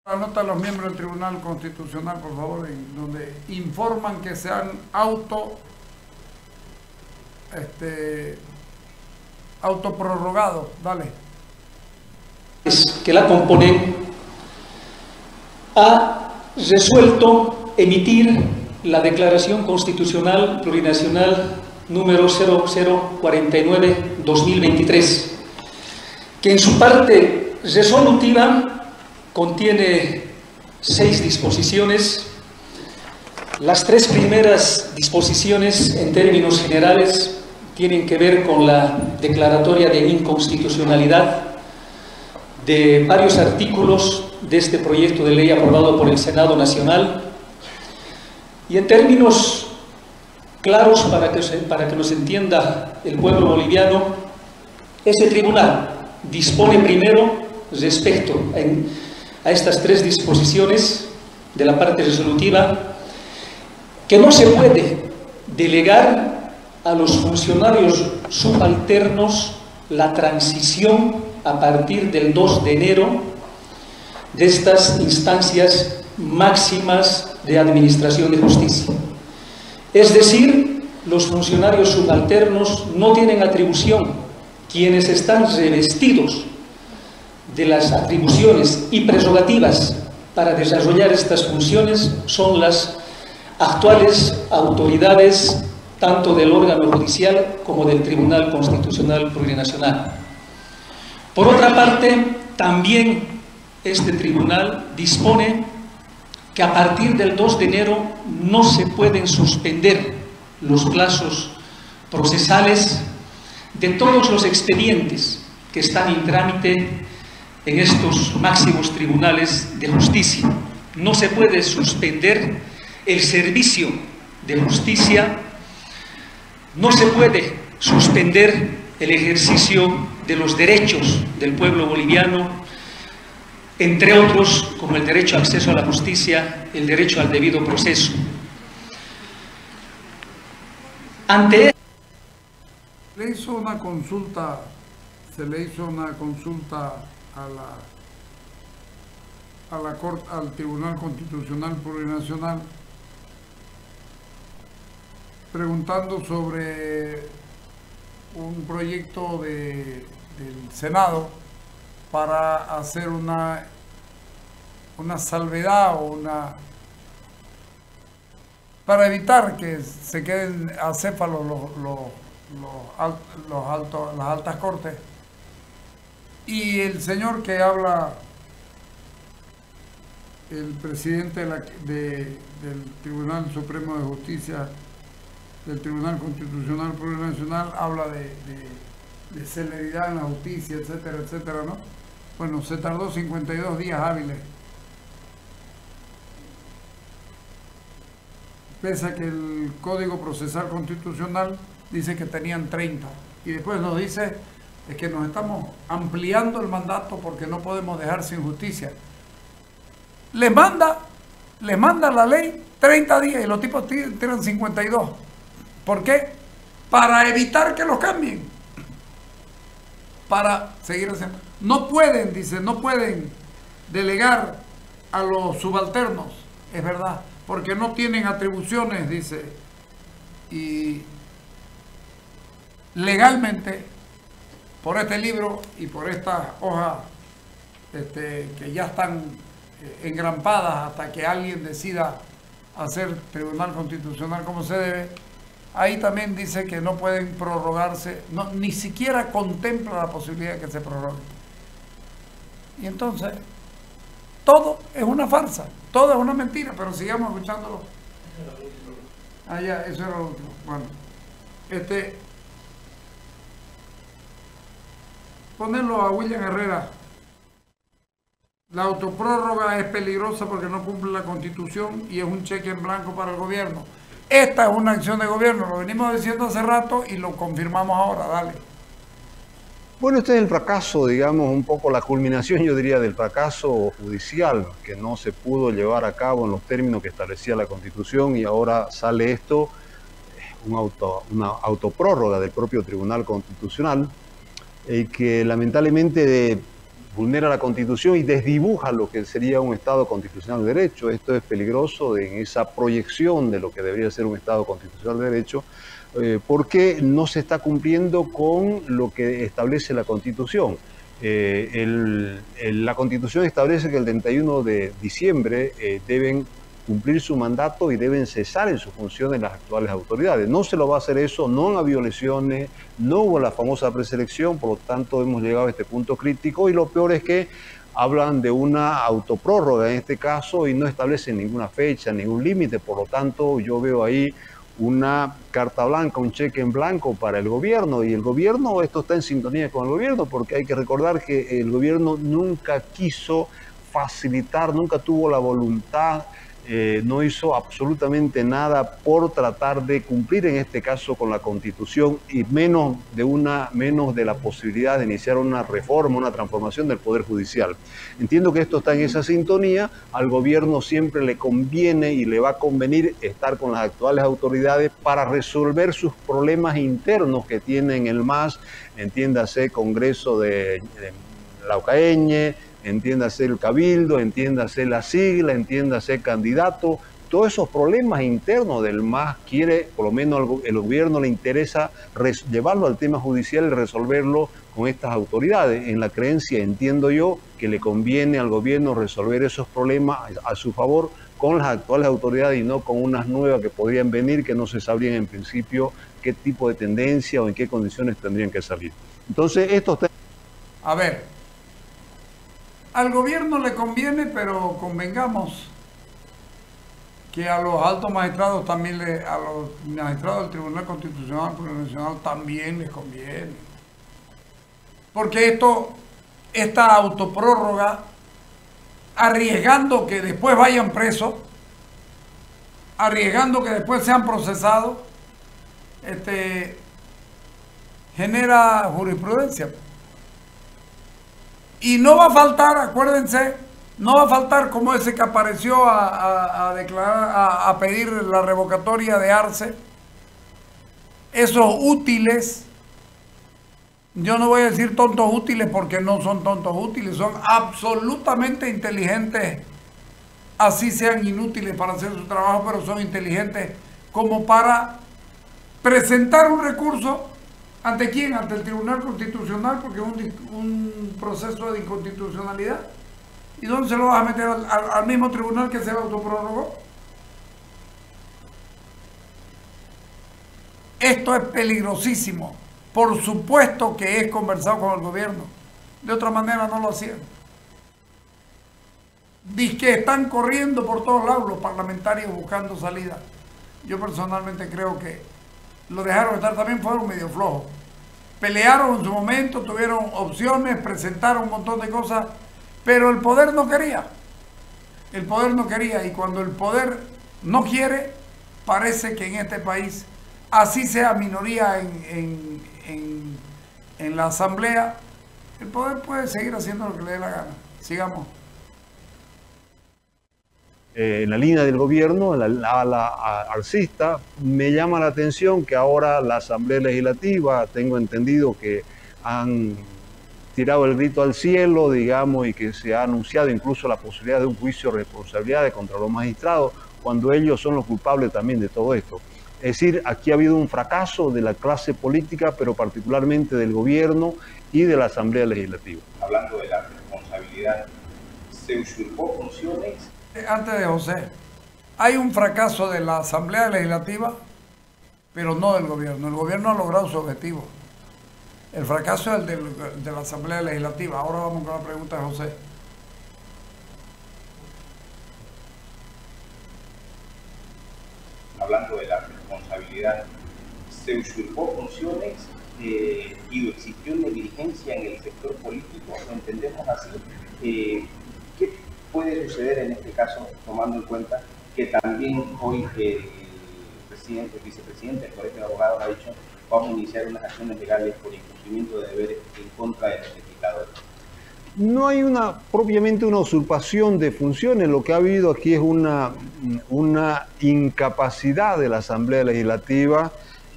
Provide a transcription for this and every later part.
Anota a los miembros del Tribunal Constitucional, por favor, en donde informan que se han autoprorrogado. Dale. Que la componen ha resuelto emitir la Declaración Constitucional Plurinacional número 0049-2023, que en su parte resolutiva contiene 6 disposiciones. Las 3 primeras disposiciones, en términos generales, tienen que ver con la declaratoria de inconstitucionalidad de varios artículos de este proyecto de ley aprobado por el Senado Nacional. Y en términos claros, para que nos entienda el pueblo boliviano, este tribunal dispone primero respecto a estas 3 disposiciones de la parte resolutiva que no se puede delegar a los funcionarios subalternos la transición a partir del 2 de enero de estas instancias máximas de administración de justicia. Es decir, los funcionarios subalternos no tienen atribución. Quienes están revestidos de las atribuciones y prerrogativas para desarrollar estas funciones son las actuales autoridades tanto del órgano judicial como del Tribunal Constitucional Plurinacional. Por otra parte, también este tribunal dispone que a partir del 2 de enero no se pueden suspender los plazos procesales de todos los expedientes que están en trámite en estos máximos tribunales de justicia. No se puede suspender el servicio de justicia, no se puede suspender el ejercicio de los derechos del pueblo boliviano, entre otros, como el derecho al acceso a la justicia, el derecho al debido proceso. Se le hizo una consulta al Tribunal Constitucional Plurinacional preguntando sobre un proyecto del Senado para hacer una salvedad para evitar que se queden acéfalos las altas cortes. Y el señor que habla, el presidente del Tribunal Supremo de Justicia, del Tribunal Constitucional Plurinacional, habla de celeridad en la justicia, etcétera, etcétera, ¿no? Bueno, se tardó 52 días hábiles. Pese a que el Código Procesal Constitucional dice que tenían 30. Y después nos dice es que nos estamos ampliando el mandato porque no podemos dejar sin justicia. Les manda la ley 30 días y los tipos tiran 52. ¿Por qué? Para evitar que los cambien. Para seguir haciendo. No pueden, dice, no pueden delegar a los subalternos. Es verdad, porque no tienen atribuciones, dice. Y legalmente, por este libro y por estas hojas que ya están engrampadas hasta que alguien decida hacer Tribunal Constitucional como se debe, ahí también dice que no pueden prorrogarse, ni siquiera contempla la posibilidad de que se prorrogue. Y entonces, todo es una farsa, todo es una mentira, pero sigamos escuchándolo. Ah, ya, eso era lo último. Bueno, ponerlo a William Herrera. La autoprórroga es peligrosa porque no cumple la Constitución y es un cheque en blanco para el gobierno. Esta es una acción de gobierno, lo venimos diciendo hace rato y lo confirmamos ahora. Dale. Bueno, este es el fracaso, digamos, un poco la culminación, yo diría, del fracaso judicial, que no se pudo llevar a cabo en los términos que establecía la Constitución, y ahora sale esto, una autoprórroga del propio Tribunal Constitucional, que lamentablemente vulnera la Constitución y desdibuja lo que sería un Estado constitucional de derecho. Esto es peligroso en esa proyección de lo que debería ser un Estado constitucional de derecho, porque no se está cumpliendo con lo que establece la Constitución. La Constitución establece que el 31 de diciembre deben cumplir su mandato y deben cesar en sus funciones las actuales autoridades. No se lo va a hacer eso, no habido elecciones, no hubo la famosa preselección, por lo tanto hemos llegado a este punto crítico, y lo peor es que hablan de una autoprórroga en este caso y no establecen ninguna fecha, ningún límite. Por lo tanto, yo veo ahí una carta blanca, un cheque en blanco para el gobierno, y el gobierno, esto está en sintonía con el gobierno, porque hay que recordar que el gobierno nunca quiso facilitar, nunca tuvo la voluntad, no hizo absolutamente nada por tratar de cumplir en este caso con la Constitución, y menos de la posibilidad de iniciar una reforma, una transformación del Poder Judicial. Entiendo que esto está en esa sintonía. Al gobierno siempre le conviene y le va a convenir estar con las actuales autoridades para resolver sus problemas internos que tienen el MAS, entiéndase Congreso de Laucaeñe, entiéndase el cabildo, entiéndase la sigla, entiéndase candidato. Todos esos problemas internos del MAS quiere, por lo menos el gobierno le interesa llevarlo al tema judicial y resolverlo con estas autoridades. En la creencia, entiendo yo, que le conviene al gobierno resolver esos problemas a su favor con las actuales autoridades y no con unas nuevas que podrían venir, que no se sabrían en principio qué tipo de tendencia o en qué condiciones tendrían que salir. Entonces, esto está... A ver, al gobierno le conviene, pero convengamos que a los altos magistrados también, a los magistrados del Tribunal Constitucional Plurinacional también les conviene. Porque esta autoprórroga, arriesgando que después vayan presos, arriesgando que después sean procesados, genera jurisprudencia. Y no va a faltar, acuérdense, no va a faltar como ese que apareció a declarar, a pedir la revocatoria de Arce. Esos útiles, yo no voy a decir tontos útiles porque no son tontos útiles, son absolutamente inteligentes, así sean inútiles para hacer su trabajo, pero son inteligentes como para presentar un recurso. ¿Ante quién? Ante el Tribunal Constitucional, porque es un proceso de inconstitucionalidad. ¿Y dónde se lo vas a meter? ¿Al mismo tribunal que se autoprorrogó? Esto es peligrosísimo. Por supuesto que es conversado con el gobierno. De otra manera no lo hacían. Dice que están corriendo por todos lados los parlamentarios buscando salida. Yo personalmente creo que lo dejaron estar, también fueron medio flojos. Pelearon en su momento, tuvieron opciones, presentaron un montón de cosas, pero el poder no quería. El poder no quería, y cuando el poder no quiere, parece que en este país, así sea minoría en la asamblea, el poder puede seguir haciendo lo que le dé la gana. Sigamos. En la línea del gobierno, en la ala arcista, me llama la atención que ahora la Asamblea Legislativa, tengo entendido que han tirado el grito al cielo, digamos, y que se ha anunciado incluso la posibilidad de un juicio de responsabilidades contra los magistrados, cuando ellos son los culpables también de todo esto. Es decir, aquí ha habido un fracaso de la clase política, pero particularmente del gobierno y de la Asamblea Legislativa. Hablando de la responsabilidad, ¿se usurpó funciones? Antes de José, hay un fracaso de la Asamblea Legislativa, pero no del gobierno. El gobierno ha logrado su objetivo. El fracaso es el de la Asamblea Legislativa. Ahora vamos con la pregunta de José. Hablando de la responsabilidad, ¿se usurpó funciones y existió negligencia en el sector político? ¿Lo entendemos así? ¿Qué puede suceder en este caso, tomando en cuenta que también hoy el vicepresidente del Colegio de Abogados ha dicho vamos a iniciar unas acciones legales por incumplimiento de deberes en contra de los legisladores? No hay propiamente una usurpación de funciones. Lo que ha habido aquí es una incapacidad de la Asamblea Legislativa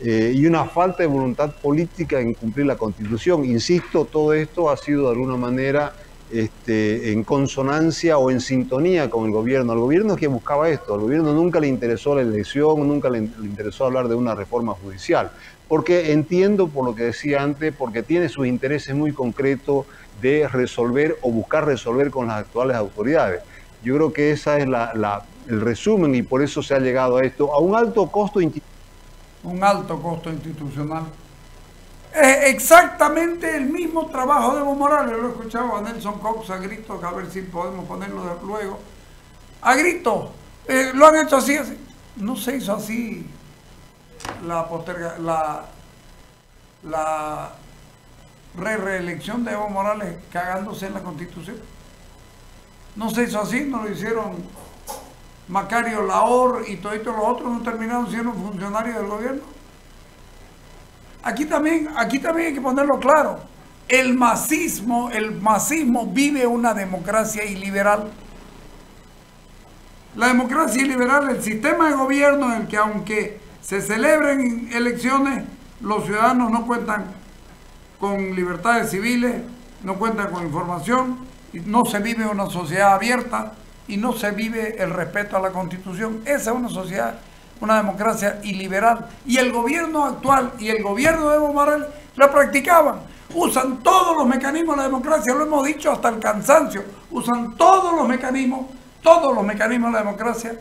y una falta de voluntad política en cumplir la Constitución. Insisto, todo esto ha sido de alguna manera en consonancia o en sintonía con el gobierno. Al gobierno es que buscaba esto, al gobierno nunca le interesó la elección, nunca le interesó hablar de una reforma judicial, porque entiendo por lo que decía antes, porque tiene sus intereses muy concretos de resolver o buscar resolver con las actuales autoridades. Yo creo que ese es el resumen y por eso se ha llegado a esto, a un alto costo institucional. Un alto costo institucional. Es exactamente el mismo trabajo de Evo Morales. Lo he escuchado a Nelson Cox a gritos, a ver si podemos ponerlo luego. A gritos. Lo han hecho así, así. No se hizo así la reelección de Evo Morales cagándose en la Constitución. No se hizo así, no lo hicieron Macario Lahor y todos los otros, no terminaron siendo funcionarios del gobierno. Aquí también hay que ponerlo claro. El masismo vive una democracia iliberal. La democracia iliberal, el sistema de gobierno en el que aunque se celebren elecciones, los ciudadanos no cuentan con libertades civiles, no cuentan con información, y no se vive una sociedad abierta y no se vive el respeto a la Constitución. Esa es una sociedad, una democracia iliberal. Y el gobierno actual y el gobierno de Evo Morales la practicaban. Usan todos los mecanismos de la democracia, lo hemos dicho hasta el cansancio. Usan todos los mecanismos de la democracia.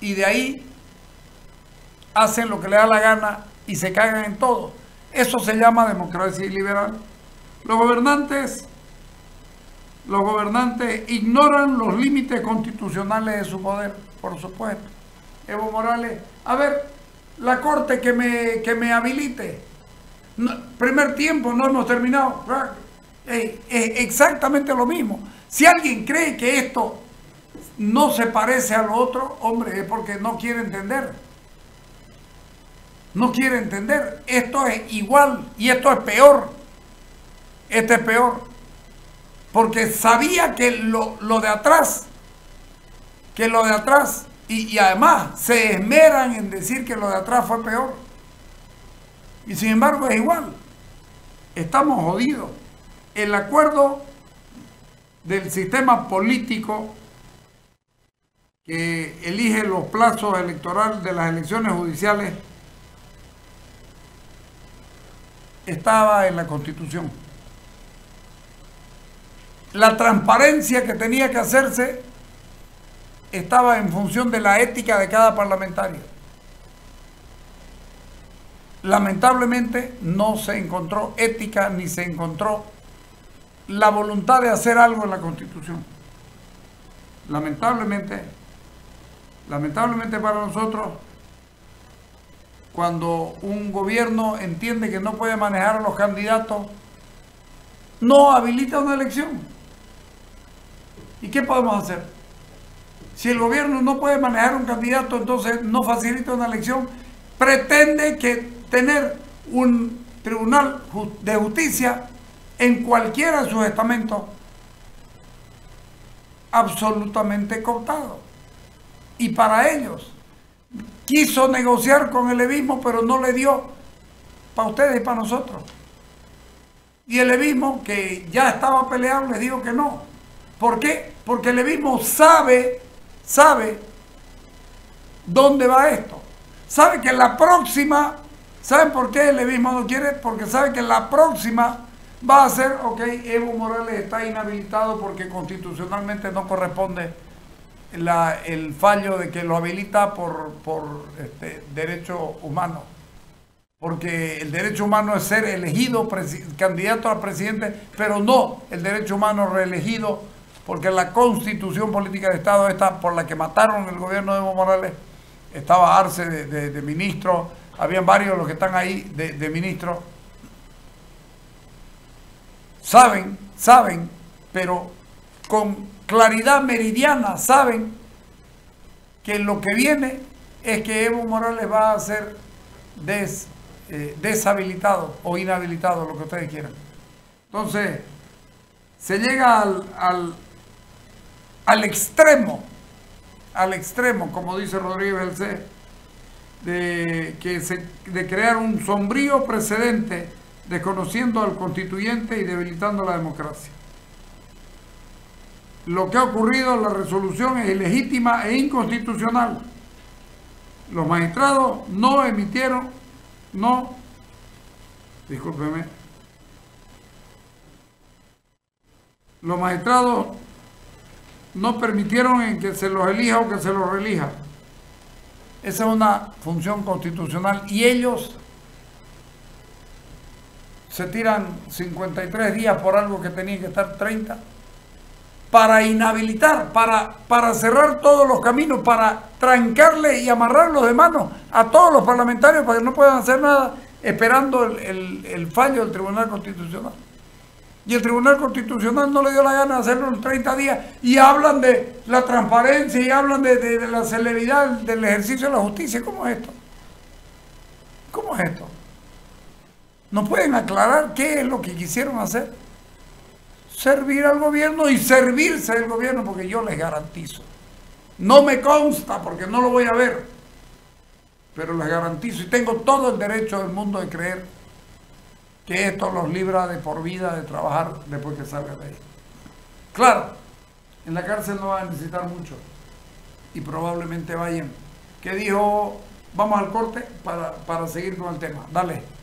Y de ahí hacen lo que le da la gana y se cagan en todo. Eso se llama democracia iliberal. Los gobernantes ignoran los límites constitucionales de su poder, por supuesto. Evo Morales, a ver, la corte que me habilite. No, primer tiempo, no hemos terminado. Es exactamente lo mismo. Si alguien cree que esto no se parece a lo otro, hombre, es porque no quiere entender. No quiere entender. Esto es igual y esto es peor. Este es peor. Porque sabía que lo de atrás, y además se esmeran en decir que lo de atrás fue peor. Y sin embargo es igual. Estamos jodidos. El acuerdo del sistema político que elige los plazos electorales de las elecciones judiciales estaba en la Constitución. La transparencia que tenía que hacerse estaba en función de la ética de cada parlamentario. Lamentablemente no se encontró ética ni se encontró la voluntad de hacer algo en la Constitución. Lamentablemente para nosotros, cuando un gobierno entiende que no puede manejar a los candidatos, no habilita una elección. ¿Y qué podemos hacer? Si el gobierno no puede manejar un candidato, entonces no facilita una elección, pretende que tener un tribunal de justicia en cualquiera de sus estamentos absolutamente cooptado. Y para ellos quiso negociar con el levismo, pero no le dio para ustedes y para nosotros. Y el levismo, que ya estaba peleado, les dijo que no. ¿Por qué? Porque el levismo sabe dónde va esto. Sabe que la próxima, ¿saben por qué el levismo no quiere? Porque sabe que la próxima va a ser, ok, Evo Morales está inhabilitado porque constitucionalmente no corresponde el fallo de que lo habilita por derecho humano. Porque el derecho humano es ser elegido candidato a presidente, pero no el derecho humano reelegido, porque la Constitución Política de Estado, esta por la que mataron el gobierno de Evo Morales, estaba Arce de ministro, habían varios los que están ahí de ministros. Saben, pero con claridad meridiana saben que lo que viene es que Evo Morales va a ser deshabilitado o inhabilitado, lo que ustedes quieran. Entonces, se llega al extremo, como dice Rodríguez Belcé, de crear un sombrío precedente, desconociendo al constituyente y debilitando la democracia. lo que ha ocurrido, la resolución es ilegítima e inconstitucional. Los magistrados no emitieron, discúlpeme, los magistrados no permitieron en que se los elija o que se los reelija. Esa es una función constitucional y ellos se tiran 53 días por algo que tenían que estar 30 para inhabilitar, para cerrar todos los caminos, para trancarle y amarrarlos de mano a todos los parlamentarios para que no puedan hacer nada esperando el fallo del Tribunal Constitucional. Y el Tribunal Constitucional no le dio la gana de hacerlo en 30 días y hablan de la transparencia y hablan de la celeridad del ejercicio de la justicia. ¿Cómo es esto? ¿Cómo es esto? ¿No pueden aclarar qué es lo que quisieron hacer? Servir al gobierno y servirse del gobierno, porque yo les garantizo. No me consta porque no lo voy a ver, pero les garantizo y tengo todo el derecho del mundo de creer que esto los libra de por vida de trabajar después que salgan de ahí. Claro, en la cárcel no van a necesitar mucho y probablemente vayan. ¿Qué dijo? Vamos al corte para seguir con el tema. Dale.